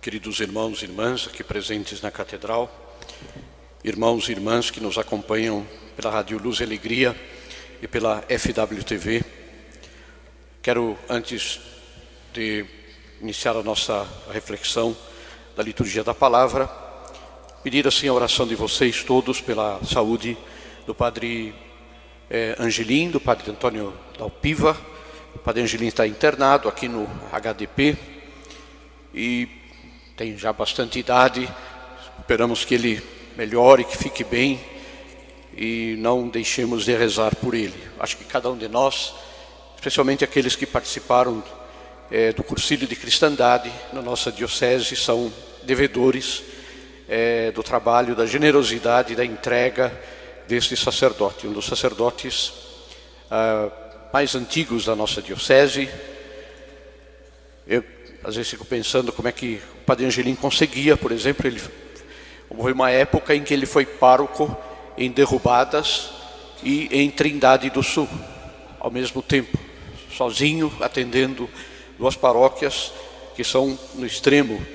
Queridos irmãos e irmãs aqui presentes na Catedral, irmãos e irmãs que nos acompanham pela Rádio Luz e Alegria e pela FWTV, quero, antes de iniciar a nossa reflexão da liturgia da palavra, pedir assim a oração de vocês todos pela saúde do Padre Angelim, do Padre Antônio Dalpiva. O Padre Angelim está internado aqui no HDP e tem já bastante idade. Esperamos que ele melhore, que fique bem e não deixemos de rezar por ele. Acho que cada um de nós, especialmente aqueles que participaram do Cursilho de Cristandade na nossa diocese, são devedores do trabalho, da generosidade, da entrega deste sacerdote, um dos sacerdotes mais antigos da nossa diocese. Eu às vezes fico pensando como é que o Padre Angelim conseguia, por exemplo, houve uma época em que ele foi pároco em Derrubadas e em Trindade do Sul, ao mesmo tempo, sozinho, atendendo duas paróquias que são no extremo,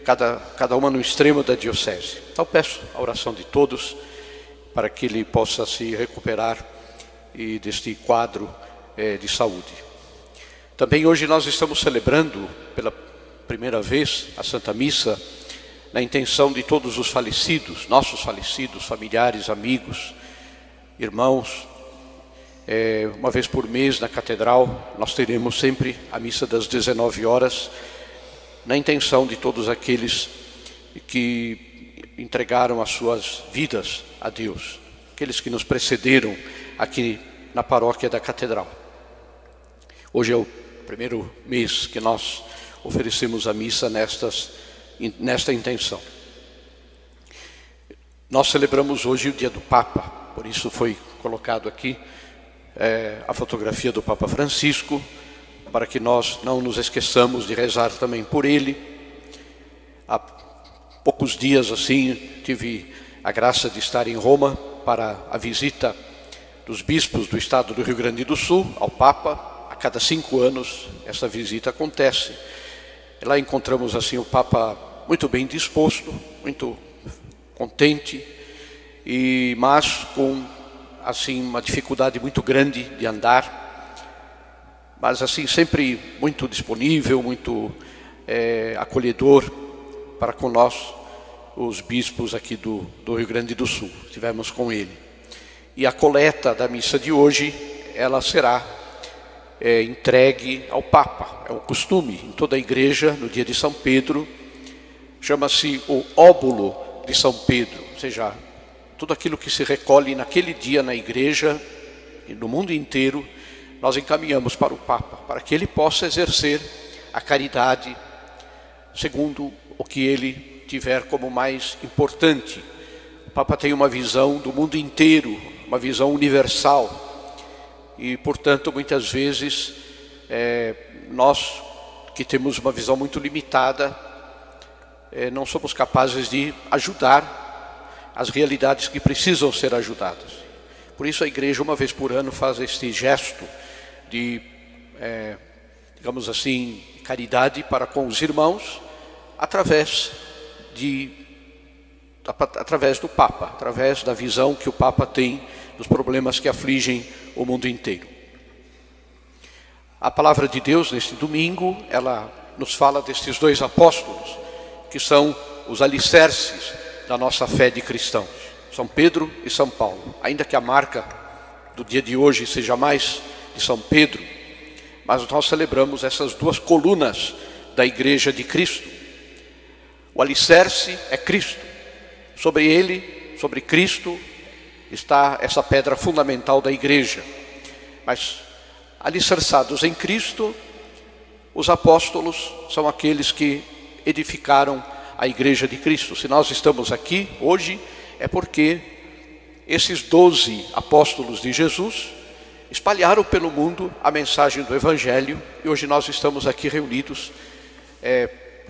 cada uma no extremo da diocese. Então peço a oração de todos para que ele possa se recuperar deste quadro de saúde. Também hoje nós estamos celebrando pela primeira vez a Santa Missa na intenção de todos os falecidos, nossos falecidos, familiares, amigos, irmãos. Uma vez por mês na Catedral nós teremos sempre a missa das 19 horas, na intenção de todos aqueles que entregaram as suas vidas a Deus, aqueles que nos precederam aqui na paróquia da Catedral. Hoje é o primeiro mês que nós oferecemos a missa nesta intenção. Nós celebramos hoje o dia do Papa, por isso foi colocado aqui a fotografia do Papa Francisco, para que nós não nos esqueçamos de rezar também por ele. Há poucos dias assim tive a graça de estar em Roma para a visita dos bispos do estado do Rio Grande do Sul ao Papa. A cada 5 anos essa visita acontece. Lá encontramos assim o Papa muito bem disposto, muito contente, mas com assim uma dificuldade muito grande de andar, mas assim sempre muito disponível, muito acolhedor para com nós, os bispos aqui do Rio Grande do Sul. Estivemos com ele. E a coleta da missa de hoje, ela será entregue ao Papa. É um costume em toda a igreja, no dia de São Pedro, chama-se o óbulo de São Pedro, ou seja, tudo aquilo que se recolhe naquele dia na igreja e no mundo inteiro, nós encaminhamos para o Papa, para que ele possa exercer a caridade segundo o que ele tiver como mais importante. O Papa tem uma visão do mundo inteiro, uma visão universal, e portanto muitas vezes nós que temos uma visão muito limitada não somos capazes de ajudar as realidades que precisam ser ajudadas. Por isso a igreja uma vez por ano faz este gesto de digamos assim, caridade para com os irmãos através do Papa, através da visão que o Papa tem dos problemas que afligem o mundo inteiro. A palavra de Deus neste domingo, ela nos fala destes dois apóstolos, que são os alicerces da nossa fé de cristãos, São Pedro e São Paulo. Ainda que a marca do dia de hoje seja mais de São Pedro, mas nós celebramos essas duas colunas da Igreja de Cristo. O alicerce é Cristo. Sobre ele, sobre Cristo, está essa pedra fundamental da igreja. Mas alicerçados em Cristo, os apóstolos são aqueles que edificaram a igreja de Cristo. Se nós estamos aqui hoje, é porque esses 12 apóstolos de Jesus espalharam pelo mundo a mensagem do Evangelho, e hoje nós estamos aqui reunidos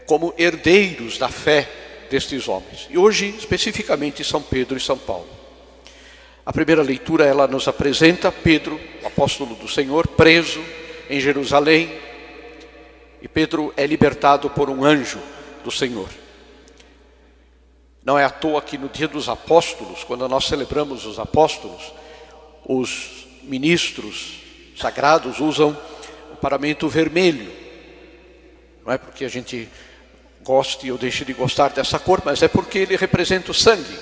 como herdeiros da fé destes homens. E hoje, especificamente, São Pedro e São Paulo. A primeira leitura, ela nos apresenta Pedro, o apóstolo do Senhor, preso em Jerusalém. E Pedro é libertado por um anjo do Senhor. Não é à toa que no dia dos apóstolos, quando nós celebramos os apóstolos, os ministros sagrados usam o paramento vermelho. Não é porque a gente goste ou deixe de gostar dessa cor, mas é porque ele representa o sangue.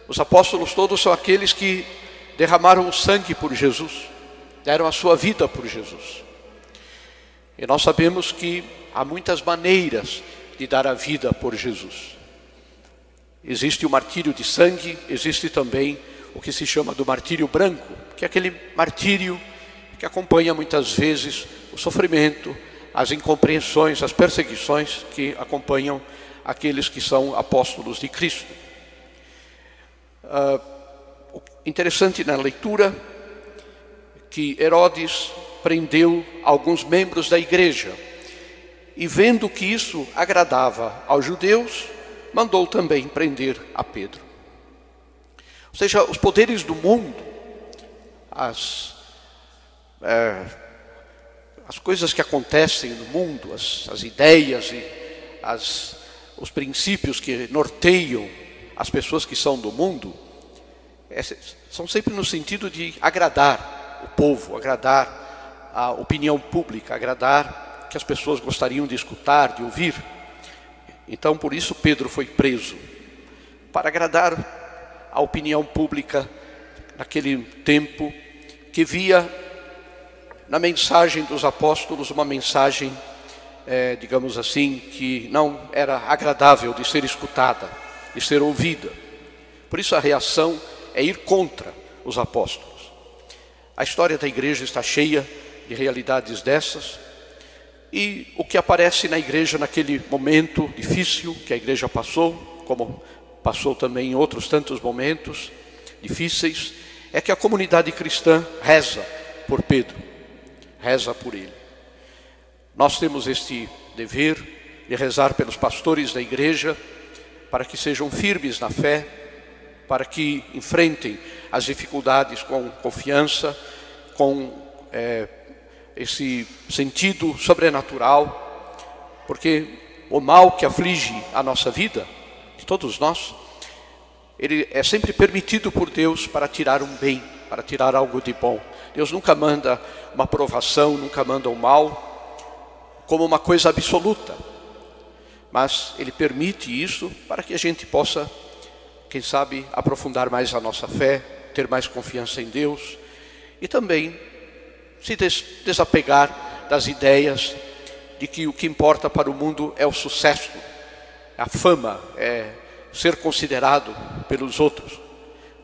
Os apóstolos todos são aqueles que derramaram o sangue por Jesus, deram a sua vida por Jesus. E nós sabemos que há muitas maneiras de dar a vida por Jesus. Existe o martírio de sangue, existe também o que se chama do martírio branco, que é aquele martírio que acompanha muitas vezes o sofrimento, as incompreensões, as perseguições que acompanham aqueles que são apóstolos de Cristo. Interessante na leitura que Herodes prendeu alguns membros da igreja e, vendo que isso agradava aos judeus, mandou também prender a Pedro. Ou seja, os poderes do mundo, as coisas que acontecem no mundo, as ideias e os princípios que norteiam as pessoas que são do mundo, são sempre no sentido de agradar o povo, agradar a opinião pública, agradar que as pessoas gostariam de escutar, de ouvir. Então, por isso Pedro foi preso, para agradar a opinião pública naquele tempo, que via na mensagem dos apóstolos uma mensagem, digamos assim, que não era agradável de ser escutada, de ser ouvida. Por isso a reação é ir contra os apóstolos. A história da igreja está cheia de realidades dessas, e o que aparece na igreja naquele momento difícil que a igreja passou, como passou também em outros tantos momentos difíceis, é que a comunidade cristã reza por Pedro, reza por ele. Nós temos este dever de rezar pelos pastores da igreja, para que sejam firmes na fé, para que enfrentem as dificuldades com confiança, com esse sentido sobrenatural, porque o mal que aflige a nossa vida, de todos nós, ele é sempre permitido por Deus para tirar um bem, para tirar algo de bom. Deus nunca manda uma provação, nunca manda o mal como uma coisa absoluta, mas Ele permite isso para que a gente possa, quem sabe, aprofundar mais a nossa fé, ter mais confiança em Deus e também se desapegar das ideias de que o que importa para o mundo é o sucesso, a fama, é ser considerado pelos outros.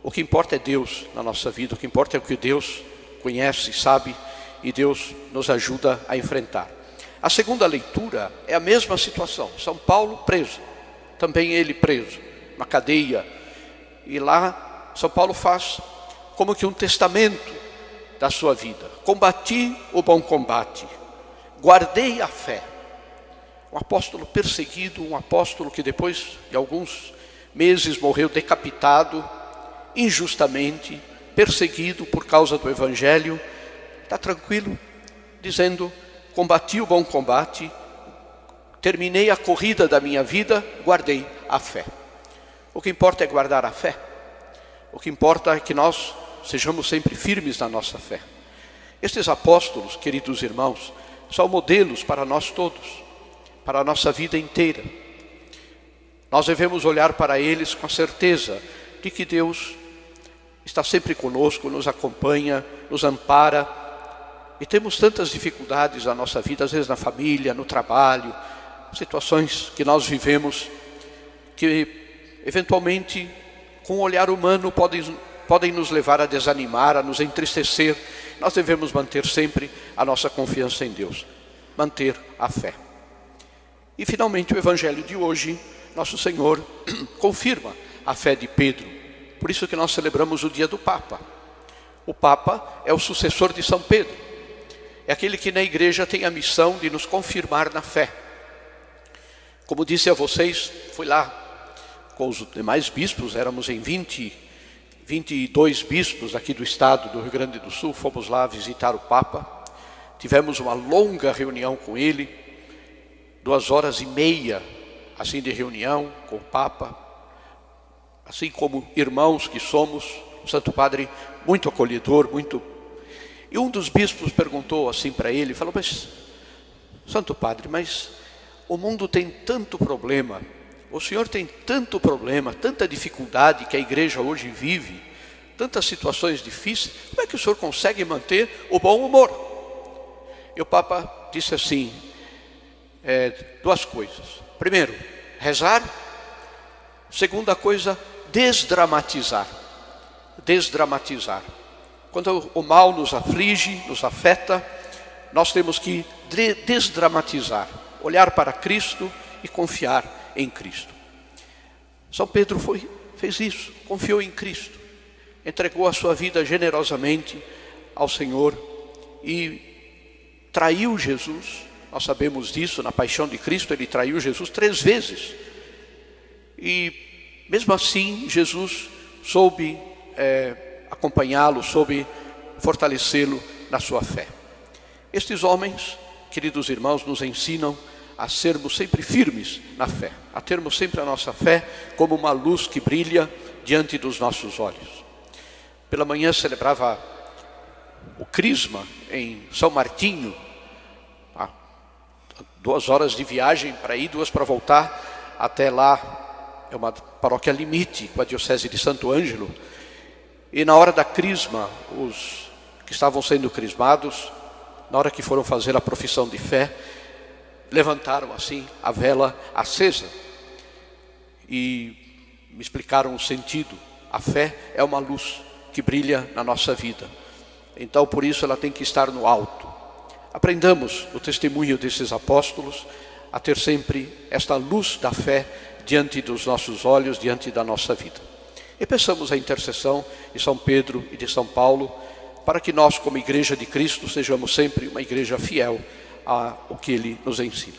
O que importa é Deus na nossa vida, o que importa é o que Deus conhece, sabe, e Deus nos ajuda a enfrentar. A segunda leitura é a mesma situação. São Paulo preso, também ele preso, uma cadeia. E lá São Paulo faz como que um testamento da sua vida. Combati o bom combate, guardei a fé. Um apóstolo perseguido, um apóstolo que depois de alguns meses morreu decapitado, injustamente, perseguido por causa do Evangelho, está tranquilo, dizendo: combati o bom combate, terminei a corrida da minha vida, guardei a fé. O que importa é guardar a fé. O que importa é que nós sejamos sempre firmes na nossa fé. Estes apóstolos, queridos irmãos, são modelos para nós todos, para a nossa vida inteira. Nós devemos olhar para eles com a certeza de que Deus está sempre conosco, nos acompanha, nos ampara. E temos tantas dificuldades na nossa vida, às vezes na família, no trabalho, situações que nós vivemos, que eventualmente, com o olhar humano, podem nos levar a desanimar, a nos entristecer. Nós devemos manter sempre a nossa confiança em Deus, manter a fé. E finalmente o Evangelho de hoje, nosso Senhor confirma a fé de Pedro. Por isso que nós celebramos o dia do Papa. O Papa é o sucessor de São Pedro. É aquele que na igreja tem a missão de nos confirmar na fé. Como disse a vocês, fui lá com os demais bispos, éramos em 22 bispos aqui do estado do Rio Grande do Sul, fomos lá visitar o Papa, tivemos uma longa reunião com ele, 2 horas e meia assim de reunião com o Papa, assim como irmãos que somos, o Santo Padre muito acolhedor, muito... E um dos bispos perguntou assim para ele, falou: mas, Santo Padre, mas o mundo tem tanto problema, o senhor tem tanto problema, tanta dificuldade que a igreja hoje vive, tantas situações difíceis, como é que o senhor consegue manter o bom humor? E o Papa disse assim, duas coisas. Primeiro, rezar. Segunda coisa, desdramatizar. Desdramatizar. Quando o mal nos aflige, nos afeta, nós temos que desdramatizar, olhar para Cristo e confiar em Cristo. São Pedro fez isso, confiou em Cristo, entregou a sua vida generosamente ao Senhor e traiu Jesus. Nós sabemos disso, na paixão de Cristo ele traiu Jesus 3 vezes. E mesmo assim Jesus soube acompanhá-lo, soube fortalecê-lo na sua fé. Estes homens, queridos irmãos, nos ensinam a sermos sempre firmes na fé, a termos sempre a nossa fé como uma luz que brilha diante dos nossos olhos. Pela manhã celebrava o Crisma em São Martinho, 2 horas de viagem para ir, 2 para voltar. Até lá é uma paróquia limite com a diocese de Santo Ângelo. E na hora da crisma, os que estavam sendo crismados, na hora que foram fazer a profissão de fé, levantaram assim a vela acesa e me explicaram o sentido. A fé é uma luz que brilha na nossa vida, então por isso ela tem que estar no alto. Aprendamos o testemunho desses apóstolos a ter sempre esta luz da fé diante dos nossos olhos, diante da nossa vida. E peçamos a intercessão de São Pedro e de São Paulo, para que nós, como Igreja de Cristo, sejamos sempre uma igreja fiel ao que ele nos ensina.